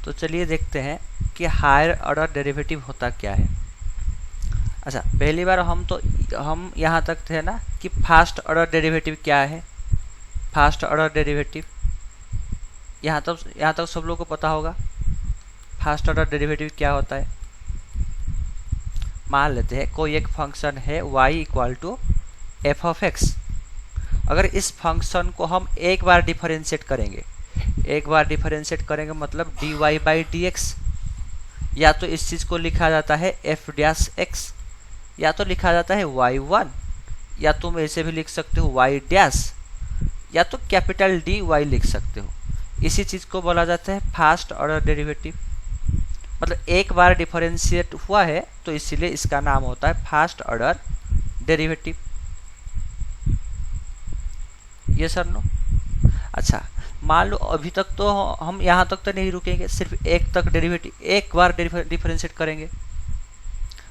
तो चलिए देखते हैं कि हायर ऑर्डर डेरिवेटिव होता क्या है। अच्छा, पहली बार हम यहाँ तक थे ना कि फर्स्ट ऑर्डर डेरिवेटिव क्या है। फर्स्ट ऑर्डर डेरिवेटिव यहाँ तक सब लोगों को पता होगा। फर्स्ट ऑर्डर डेरिवेटिव क्या होता है। मान लेते हैं कोई एक फंक्शन है y equal to f of x. अगर इस फंक्शन को हम एक बार डिफरेंशिएट करेंगे मतलब dy बाई डी एक्स, या तो इस चीज़ को लिखा जाता है एफ डैश एक्स, या तो लिखा जाता है y1, या तुम ऐसे भी लिख सकते हो y डैश, या तो कैपिटल डी वाई लिख सकते हो। इसी चीज़ को बोला जाता है फर्स्ट ऑर्डर डेरिवेटिव। मतलब एक बार डिफरेंशिएट हुआ है तो इसीलिए इसका नाम होता है फर्स्ट ऑर्डर डेरिवेटिव। ये सर नो। अच्छा, मान लो अभी तक तो हम यहाँ तक तो नहीं रुकेंगे, सिर्फ एक तक डेरिवेटिव एक बार डिफरेंशिएट करेंगे।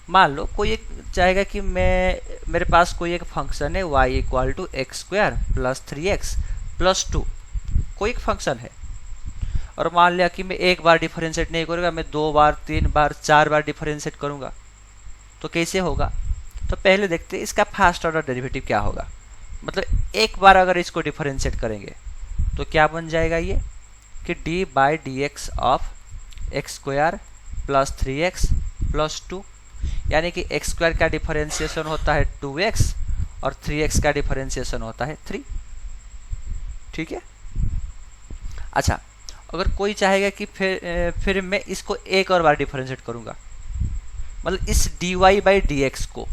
मान लो कोई एक चाहेगा कि मेरे पास कोई एक फंक्शन है y equal to x square plus 3x plus 2, कोई एक फंक्शन है, और मान लिया कि मैं एक बार डिफरेंशिएट नहीं करूँगा, मैं 2 बार 3 बार 4 बार डिफरेंशिएट करूँगा, तो कैसे होगा। तो पहले देखते हैं इसका फर्स्ट ऑर्डर डेरिवेटिव क्या होगा। मतलब एक बार अगर इसको डिफरेंशिएट करेंगे तो क्या बन जाएगा ये कि D by d x of x square plus 3x plus 2, यानी कि एक्स स्क्वायर का डिफरेंशिएशन होता है 2x और 3x का डिफरेंशिएशन होता है 3। ठीक है। अच्छा, अगर कोई चाहेगा कि फिर मैं इसको एक और बार डिफरेंशिएट करूंगा, मतलब इस dy बाई डी एक्स को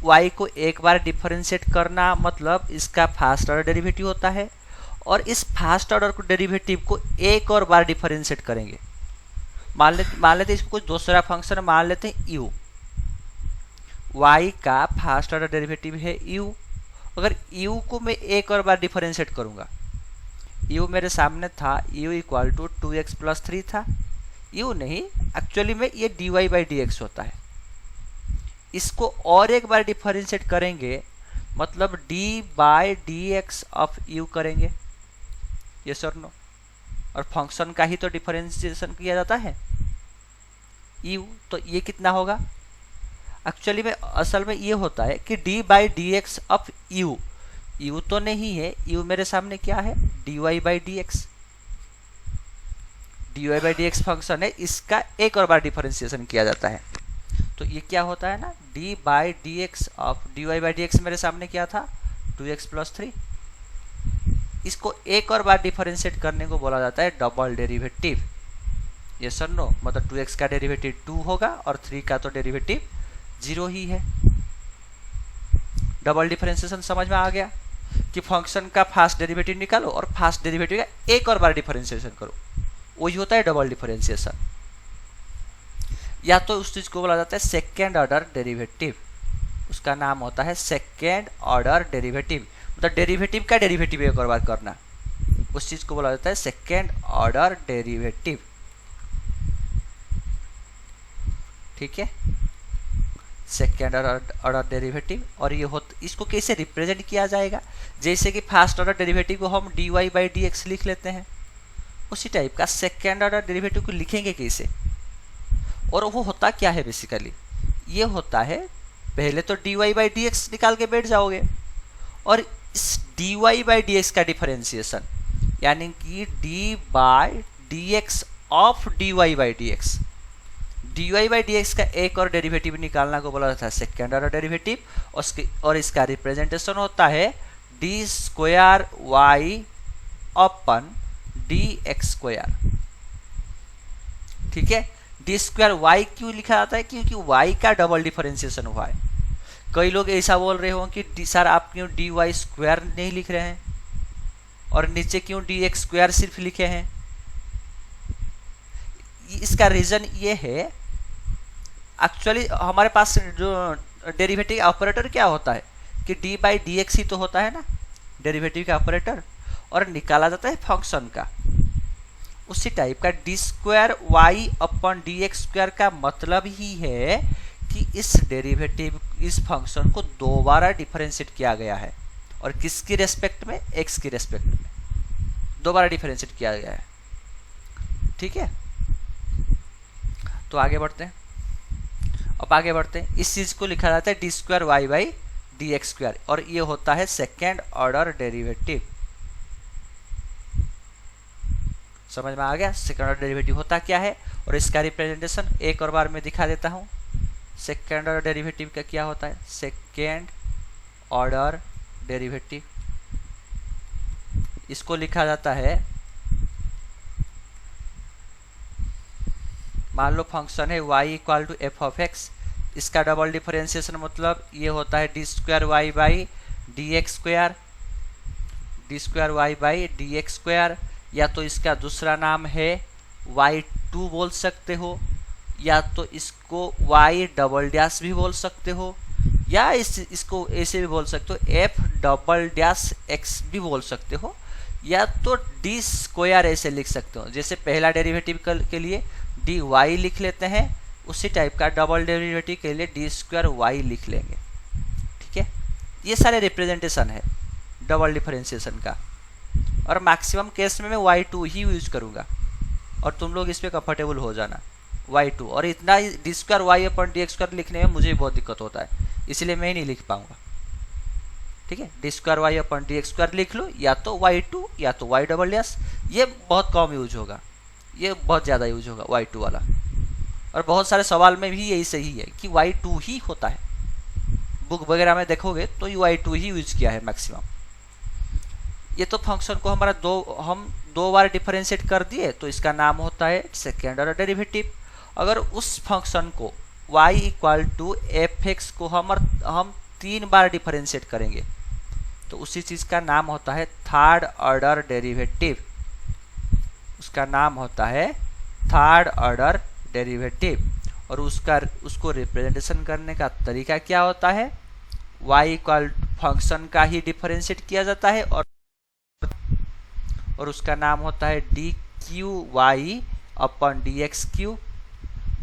y को एक बार डिफरेंशिएट करना मतलब इसका फर्स्ट ऑर्डर डेरिवेटिव होता है, और इस फर्स्ट ऑर्डर को डेरिवेटिव को एक और बार डिफरेंशिएट करेंगे। मान लेते इसको कुछ दूसरा फंक्शन मान लेते हैं u, y का फर्स्ट ऑर्डर डेरिवेटिव है u। अगर u को मैं एक और बार डिफरेंशिएट करूंगा, u मेरे सामने था u equal to 2x plus 3 था, u नहीं एक्चुअली में ये dy बाई डी एक्स होता है। इसको और एक बार डिफरेंशिएट करेंगे मतलब d by d x of u करेंगे। ये सर नो। और फंक्शन का ही तो डिफरेंशिएशन किया जाता है u, तो ये कितना होगा। एक्चुअली में असल में ये होता है कि d by d x of u तो नहीं है, u मेरे सामने क्या है dy by d x. dy by d x function है, इसका एक और बार डिफरेंशिएशन किया जाता है। तो ये क्या होता है ना d by d x of dy by d x मेरे सामने क्या था 2x प्लस 3। इसको एक और बार डिफरेंशिएट करने को बोला जाता है डबल डेरिवेटिव। ये सर नो। मतलब 2x का डेरिवेटिव 2 होगा और 3 का तो डेरिवेटिव 0 ही है। डबल डिफरेंशिएशन समझ में आ गया कि फंक्शन का फर्स्ट डेरिवेटिव निकालो और फर्स्ट डेरिवेटिव का एक और बार डिफरेंशिएशन करो, वही होता है डबल डिफरेंशिएशन। या तो उस चीज को बोला जाता है सेकेंड ऑर्डर डेरिवेटिव, उसका नाम होता है सेकेंड ऑर्डर डेरिवेटिव। मतलब डेरिवेटिव का डेरिवेटिव एक और बार करना, उस चीज को बोला जाता है सेकेंड ऑर्डर डेरिवेटिव। ठीक है, सेकेंड ऑर्डर डेरिवेटिव। और ये इसको कैसे रिप्रेजेंट किया जाएगा, जैसे कि फर्स्ट ऑर्डर डेरिवेटिव को हम dy बाई डी एक्स लिख लेते हैं, उसी टाइप का सेकेंड ऑर्डर डेरिवेटिव को लिखेंगे कैसे। और वो होता क्या है बेसिकली, ये होता है पहले तो dy बाई डी एक्स निकाल के बैठ जाओगे, और इस dy बाई डी एक्स का डिफरेंशिएशन यानी कि d by d x of dy by d x. dy by d x का एक और डेरिवेटिव निकालना को बोला जाता है सेकेंड ऑर्डर डेरिवेटिव, और इसका रिप्रेजेंटेशन होता है d स्क्वायर y अपन डी एक्स स्क्वायर। ठीक है, डी स्क्वायर वाई क्यों लिखा जाता है, क्योंकि y का डबल डिफरेंशिएशन हुआ है। कई लोग ऐसा बोल रहे हो कि सर आप क्यों डी वाई स्क्वायर नहीं लिख रहे हैं और नीचे क्यों डी एक्स स्क्वायर सिर्फ लिखे हैं। इसका रीजन ये है, एक्चुअली हमारे पास जो डेरिवेटिव ऑपरेटर क्या होता है कि डी बाई डी एक्स ही तो होता है ना डेरिवेटिव का ऑपरेटर, और निकाला जाता है फंक्शन का। उसी टाइप का डी स्क्वायर वाई अपन डी एक्स स्क्वायर का मतलब ही है कि इस डेरिवेटिव इस फंक्शन को दोबारा डिफरेंशिएट किया गया है, और किसकी रेस्पेक्ट में, एक्स की रेस्पेक्ट में दोबारा डिफरेंशिएट किया गया है। ठीक है, तो आगे बढ़ते हैं। अब आगे बढ़ते हैं, इस चीज को लिखा जाता है d square y by d x square, और ये होता है सेकेंड ऑर्डर डेरिवेटिव। समझ में आ गया सेकेंड ऑर्डर डेरिवेटिव होता क्या है, और इसका रिप्रेजेंटेशन एक और बार मैं दिखा देता हूं। सेकेंड ऑर्डर डेरिवेटिव का क्या होता है, सेकेंड ऑर्डर डेरिवेटिव, इसको लिखा जाता है, मान लो फंक्शन है y equal to f of x, इसका डबल डिफरेंशिएशन मतलब ये होता है d square y by d x square, d square y by d x square, या तो इसका दूसरा नाम है y2 बोल सकते हो, या तो इसको y डबल डैश भी बोल सकते हो, या इसको ऐसे भी बोल सकते हो f डबल डैश x भी बोल सकते हो, या तो डी स्क्वायर ऐसे लिख सकते हो। जैसे पहला डेरिवेटिव के लिए डी वाई लिख लेते हैं, उसी टाइप का डबल डेरिवेटिव के लिए डी स्क्वायर वाई लिख लेंगे। ठीक है, ये सारे रिप्रेजेंटेशन है डबल डिफरेंशिएशन का, और मैक्सिमम केस में मैं y2 ही यूज करूंगा, और तुम लोग इस पर कंफर्टेबल हो जाना y2, और इतना डी स्क्वायर वाई अपन डी एक्स स्क्वायर लिखने में मुझे बहुत दिक्कत होता है, इसलिए मैं ही नहीं लिख पाऊंगा। ठीक है, डी स्क्वायर वाई अपन डी एक्स स्क्वायर लिख लो, या तो y2 या तो y डबल डैश, ये बहुत कम यूज होगा, ये बहुत ज़्यादा यूज होगा y2 वाला, और बहुत सारे सवाल में भी यही सही है कि y2 ही होता है, बुक वगैरह में देखोगे तो y2 ही यूज किया है मैक्सिमम। ये तो फंक्शन को हमारा हम दो बार डिफरेंशिएट कर दिए, तो इसका नाम होता है सेकेंड ऑर्डर डेरिवेटिव। अगर उस फंक्शन को y equal to f x को हम 3 बार डिफरेंशिएट करेंगे, तो उसी चीज़ का नाम होता है थर्ड ऑर्डर डेरिवेटिव, उसका नाम होता है थर्ड ऑर्डर डेरिवेटिव। और उसको रिप्रेजेंटेशन करने का तरीका क्या होता है, y इक्वल फंक्शन का ही डिफरेंशिएट किया जाता है, और उसका नाम होता है डी क्यू वाई अपन डी एक्स क्यू,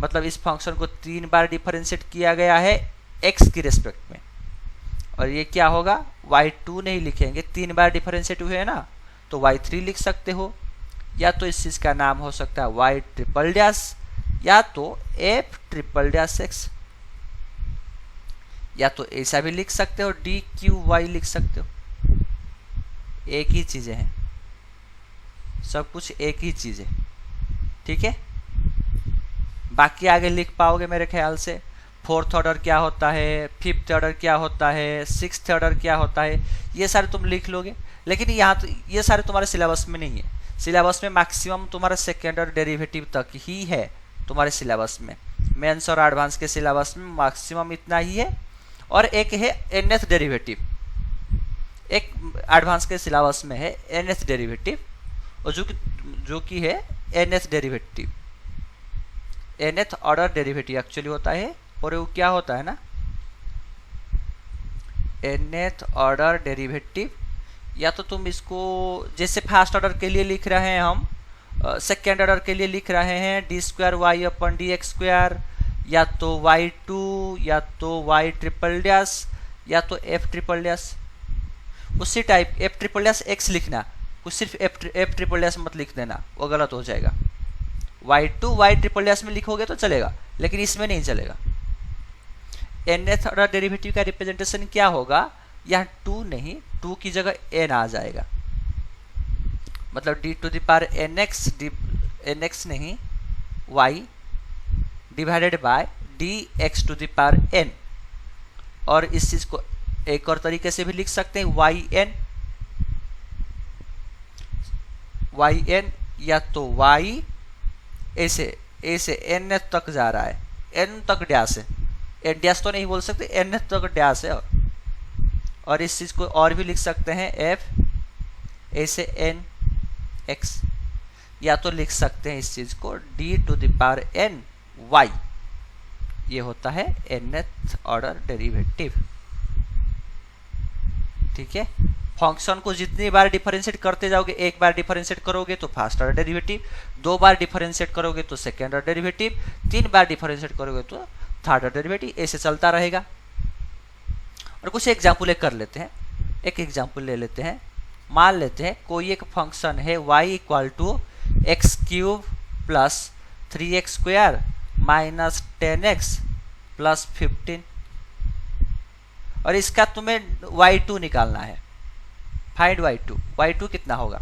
मतलब इस फंक्शन को 3 बार डिफरेंशिएट किया गया है x की रेस्पेक्ट में, और ये क्या होगा y2 नहीं लिखेंगे, 3 बार डिफरेंशिएट हुए है ना, तो y3 लिख सकते हो, या तो इस चीज़ का नाम हो सकता है y ट्रिपल डैश, या तो f ट्रिपल डैश x, या तो ऐसा भी लिख सकते हो डी क्यू वाई लिख सकते हो, एक ही चीज़ें हैं, सब कुछ एक ही चीज़ है। ठीक है, बाकी आगे लिख पाओगे मेरे ख्याल से। फोर्थ ऑर्डर क्या होता है, फिफ्थ ऑर्डर क्या होता है, सिक्स्थ ऑर्डर क्या होता है, ये सारे तुम लिख लोगे, लेकिन यहाँ तो ये सारे तुम्हारे सिलेबस में नहीं है। सिलेबस में मैक्सिमम तुम्हारा सेकेंड ऑर्डर डेरिवेटिव तक ही है तुम्हारे सिलेबस में, मेंस और एडवांस के सिलेबस में मैक्सिमम इतना ही है, और एक है nth डेरिवेटिव, एक एडवांस के सिलेबस में है nth डेरिवेटिव, और जो कि है nth derivative, nth order derivative actually होता है, और वो क्या होता है ना, nth ऑर्डर डेरिवेटिव, या तो तुम इसको जैसे फर्स्ट ऑर्डर के लिए लिख रहे हैं हम, सेकेंड ऑर्डर के लिए लिख रहे हैं डी स्क्वायर वाई अपन डी एक्स स्क्वायर, या तो y2, या तो y ट्रिपल डैश, या तो f ट्रिपल डैश, उसी type f triple dash x लिखना, कुछ सिर्फ f ट्रिपल डैश मत लिख देना, वो गलत हो जाएगा। y2 y ट्रिपल डैश में लिखोगे तो चलेगा, लेकिन इसमें नहीं चलेगा। nth ऑर्डर डेरिवेटिव का रिप्रेजेंटेशन क्या होगा, यहाँ 2 नहीं, 2 की जगह n आ जाएगा, मतलब d to the power nx नहीं y divided by dx to the power n, और इस चीज को एक और तरीके से भी लिख सकते हैं yn, या तो y ऐसे n तक जा रहा है, n तक डैश है, n डैश तो नहीं बोल सकते, n तक डैश है, और इस चीज को और भी लिख सकते हैं f ऐसे n x, या तो लिख सकते हैं इस चीज को d to the power n y, ये होता है nth ऑर्डर डेरिवेटिव। ठीक है, फंक्शन को जितनी बार डिफरेंशिएट करते जाओगे, एक बार डिफरेंशिएट करोगे तो फर्स्ट ऑर्डर डेरिवेटिव, 2 बार डिफरेंशिएट करोगे तो सेकेंड ऑर्डर डेरिवेटिव, 3 बार डिफरेंशिएट करोगे तो थर्ड ऑर्डर डेरिवेटिव, ऐसे चलता रहेगा। और कुछ एग्जाम्पल कर लेते हैं, एक एग्जाम्पल ले लेते हैं। मान लेते हैं कोई एक फंक्शन है y equal to x cube plus 3x² minus 10x plus 15, और इसका तुम्हें y2 निकालना है। फाइंड y2 कितना होगा,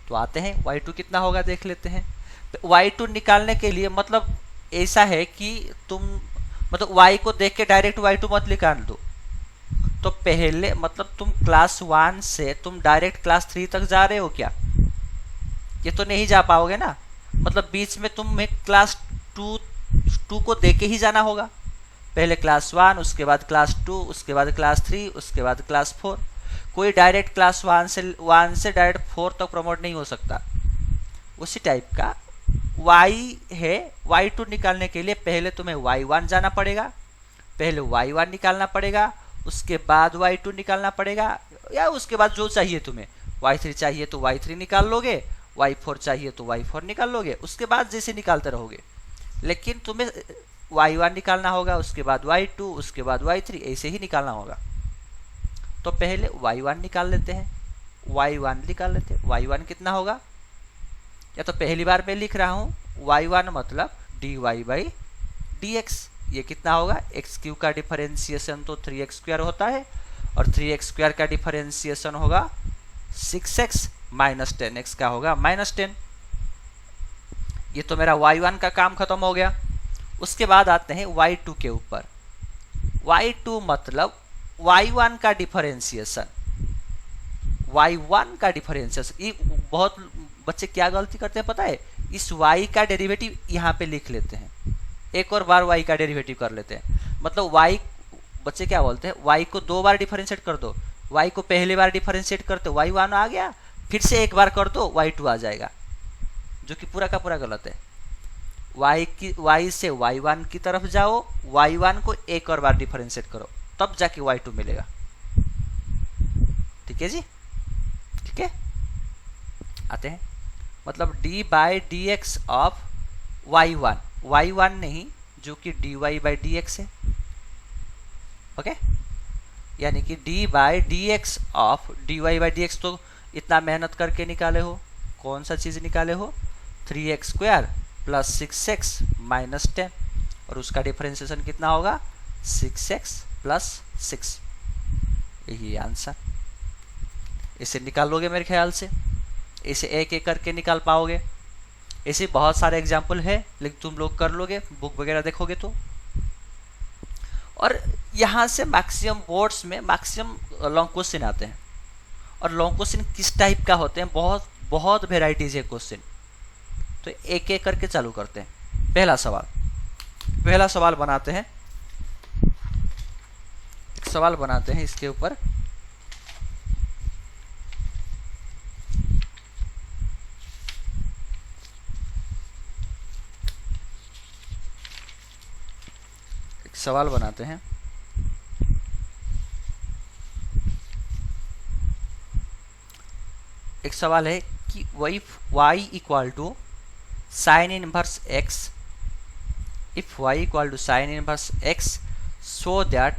तो आते हैं y2 कितना होगा देख लेते हैं। तो y2 निकालने के लिए मतलब ऐसा है कि तुम मतलब y को देख के डायरेक्ट y2 मत निकाल दो, तो पहले मतलब तुम क्लास 1 से तुम डायरेक्ट क्लास 3 तक जा रहे हो क्या, ये तो नहीं जा पाओगे ना। मतलब बीच में तुम्हें क्लास 2 को देख के ही जाना होगा, पहले क्लास 1, उसके बाद क्लास 2, उसके बाद क्लास 3, उसके बाद क्लास 4। कोई डायरेक्ट क्लास 1 से डायरेक्ट 4 तक प्रमोट नहीं हो सकता। उसी टाइप का y है, y2 निकालने के लिए पहले तुम्हें y1 जाना पड़ेगा, पहले y1 निकालना पड़ेगा, उसके बाद y2 निकालना पड़ेगा, या उसके बाद जो चाहिए तुम्हें, y3 चाहिए तो y3 निकाल लोगे, y4 चाहिए तो y4 निकाल लोगे, उसके बाद जैसे निकालते रहोगे। लेकिन तुम्हें y1 निकालना होगा, उसके बाद y2, उसके बाद y3, ऐसे ही निकालना होगा। तो पहले y1 निकाल लेते हैं, y1 निकाल लेते हैं। y1 कितना होगा, या तो पहली बार मैं लिख रहा हूँ y1 मतलब dy/dx, ये कितना होगा, x³ का डिफरेंशिएशन तो 3x² होता है, और 3x² का डिफरेंशिएशन होगा 6x माइनस 10x का होगा -10। ये तो मेरा y1 का काम खत्म हो गया। उसके बाद आते हैं y2 के ऊपर। y2 मतलब y1 का डिफरेंशिएशन, y1 का डिफरेंशिएशन। ये बहुत बच्चे क्या गलती करते हैं पता है, इस y का डेरिवेटिव यहाँ पे लिख लेते हैं, एक और बार y का डेरिवेटिव कर लेते हैं। मतलब y, बच्चे क्या बोलते हैं, y को 2 बार डिफरेंशिएट कर दो, y को पहली बार डिफरेंशिएट करते y1 आ गया, फिर से एक बार कर दो y2 आ जाएगा, जो कि पूरा का पूरा गलत है। y से y1 की तरफ जाओ, y1 को एक और बार डिफरेंशिएट करो, तब जाके y2 मिलेगा। ठीक है जी, ठीक है। आते हैं मतलब d/dx ऑफ y1 नहीं, जो कि dy/dx है। ओके, यानी कि d/dx ऑफ dy/dx तो इतना मेहनत करके निकाले हो, कौन सा चीज़ निकाले हो, 3x² प्लस 6x माइनस 10, और उसका डिफरेंशिएशन कितना होगा 6x प्लस 6। यही आंसर। इसे निकालोगे मेरे ख्याल से, इसे एक एक करके निकाल पाओगे। ऐसे बहुत सारे एग्जाम्पल है, लेकिन तुम लोग कर लोगे, बुक वगैरह देखोगे तो। और यहाँ से मैक्सिमम बोर्ड्स में मैक्सिमम लॉन्ग क्वेश्चन आते हैं, और लॉन्ग क्वेश्चन किस टाइप का होते हैं, बहुत वेराइटीज है क्वेश्चन। तो एक एक करके चालू करते हैं। पहला सवाल बनाते हैं, एक सवाल बनाते हैं इसके ऊपर। सवाल बनाते हैं। एक सवाल है कि y equal to sine inverse x, if y equal to sine inverse x so that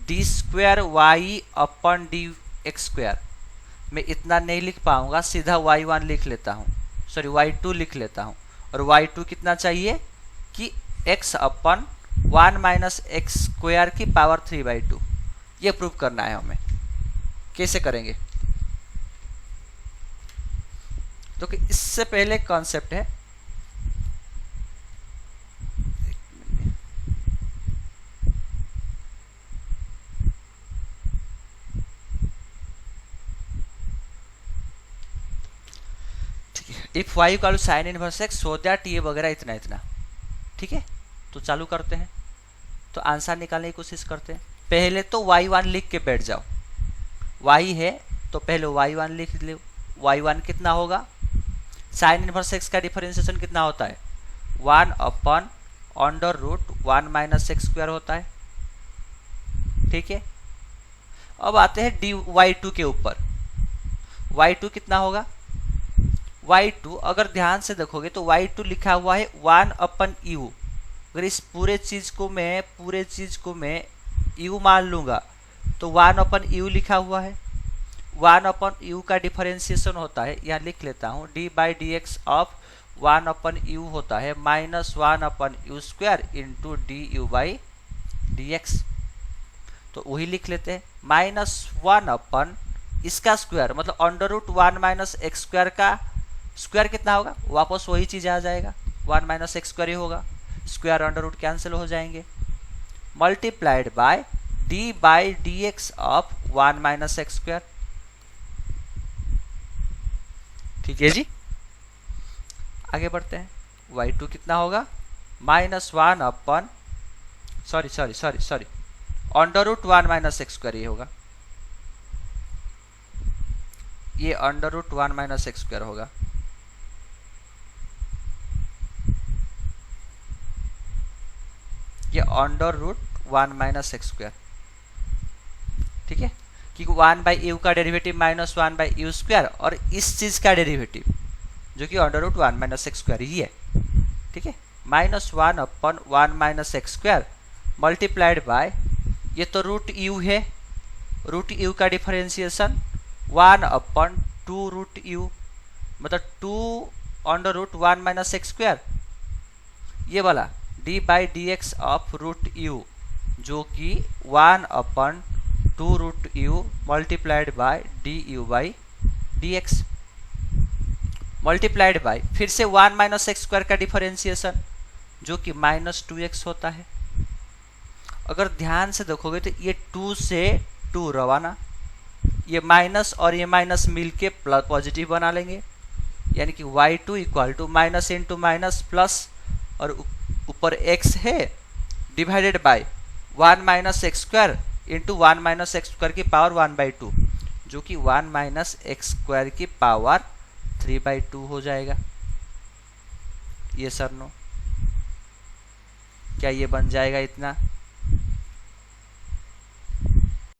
d² y upon dx²। मैं इतना नहीं लिख पाऊंगा, सीधा y1 लिख लेता हूँ, सॉरी y2 लिख लेता हूँ। और y2 कितना चाहिए कि x अपन 1 माइनस x² की पावर 3/2, ये प्रूव करना है हमें। कैसे करेंगे, तो कि इससे पहले कॉन्सेप्ट है, if y equal to sine inverse x so that ये वगैरह इतना। ठीक है, तो चालू करते हैं। तो आंसर निकालने की कोशिश करते हैं। पहले तो y1 लिख के बैठ जाओ, y है तो पहले y1 लिख लो। y1 कितना होगा, साइन इनवर्स x का डिफरेंशिएशन कितना होता है, 1 अपन √1 माइनस x² होता है। ठीक है, अब आते हैं dy2 के ऊपर। y2 कितना होगा, y2 अगर ध्यान से देखोगे तो y2 लिखा हुआ है 1 अपन u। अगर इस पूरे चीज को मैं u मान लूंगा तो 1 अपन u लिखा हुआ है। 1 अपन यू का डिफरेंशिएशन होता है, यहाँ लिख लेता हूँ, d by d x of 1 अपन यू होता है -1 अपन u square into d u by d x. तो वही लिख लेते हैं, -1 अपन इसका स्क्वायर मतलब √1 माइनस एक्स स्क्वायर का स्क्वायर कितना होगा, वापस वही चीज आ जाएगा, 1 माइनस एक्स स्क्वायर ही होगा, स्क्वायर √ कैंसिल हो जाएंगे, multiplied by D by d x of 1 minus x square. ठीक है जी, आगे बढ़ते हैं। y2 कितना होगा, -1 अपन सॉरी √1 माइनस एक्स स्क्वायर ये होगा, ये √1 माइनस एक्स स्क्वायर होगा। ये √1 माइनस एक्स स्क्वायर। ठीक है, क्योंकि 1 बाई यू का डेरिवेटिव -1 बाई यू स्क्वायर और इस चीज का डेरिवेटिव जो कि √1 माइनस एक्स स्क्वायर ही है। ठीक है, -1 अपन 1 minus x square multiplied by, ये तो √u है, √u का डिफरेंशिएशन 1 अपन 2 मतलब 2 √1 माइनस एक्स स्क्वायर, ये वाला D by d x of √u जो कि 1 अपन 2 multiplied by D u by d x, multiplied by फिर से 1 माइनस एक्स स्क्वायर का डिफरेंशिएशन जो कि -2x होता है। अगर ध्यान से देखोगे तो ये 2 से 2 रवाना, ये माइनस और ये माइनस मिलके प्लस पॉजिटिव बना लेंगे, यानी कि y2 equal to minus into minus plus और ऊपर x है divided by 1 minus x square into 1 minus x square की पावर 1/2 जो कि 1 माइनस एक्स स्क्वायर की पावर 3/2 हो जाएगा। ये सर नो, क्या ये बन जाएगा इतना?